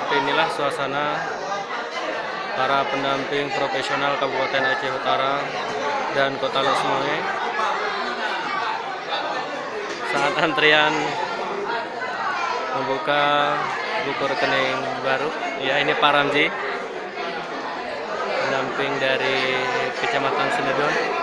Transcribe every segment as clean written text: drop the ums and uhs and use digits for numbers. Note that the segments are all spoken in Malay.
seperti inilah suasana para pendamping profesional Kabupaten Aceh Utara dan Kota Lesmoe saat antrian membuka buku rekening baru. Ya, ini Pak Ramzi, pendamping dari Kecamatan Senedon.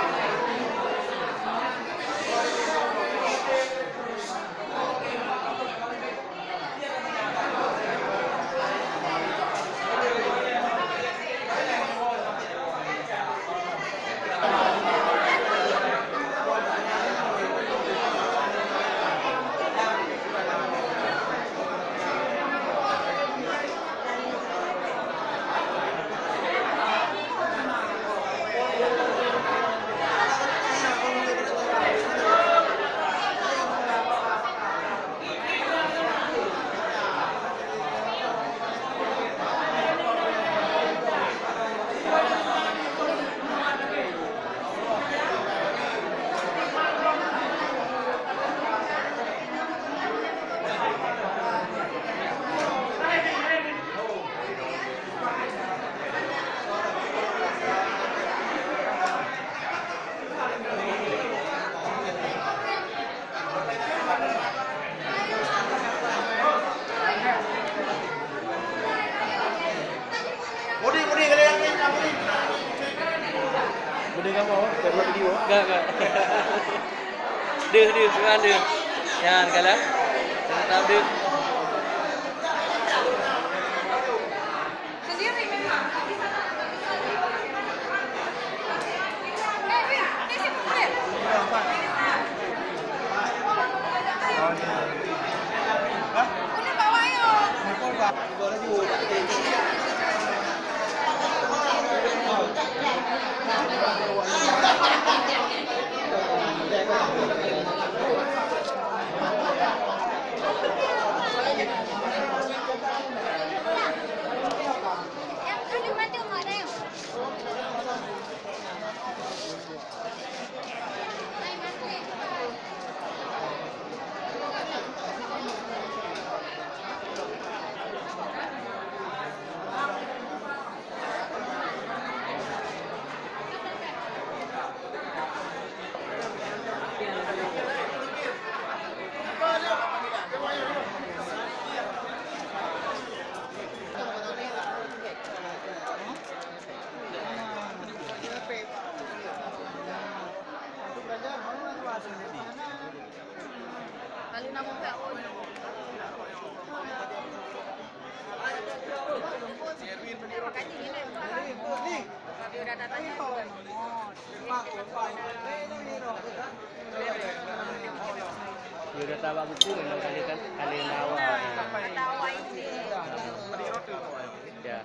Enggak. Bukan deh. Jangan kalah. Jangan tahu deh. Sendiri memang. Ini bawa yuk. Kali nama PO. Udah tahu buku memang kali kan kali nawa. Tawa ini. Ya.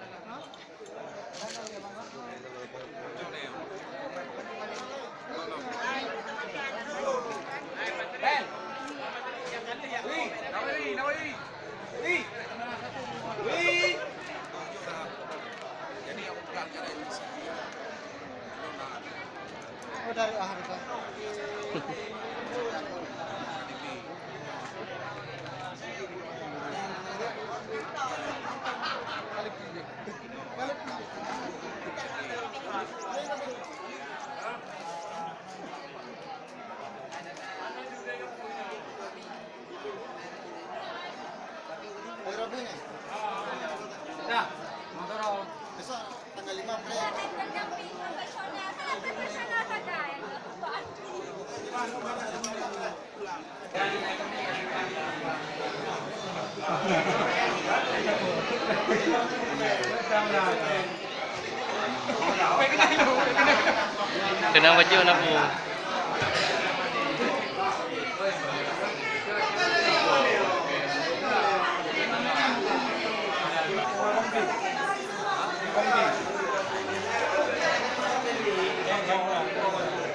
Nah, motor besok tanggal 5 April. Kenapa baju anakmu?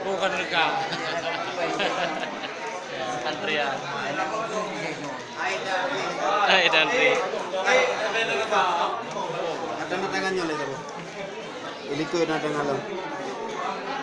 Bukan rekam. Antrian. Hai Dandri. Ada tangannya lagi, iliko na tangan lang.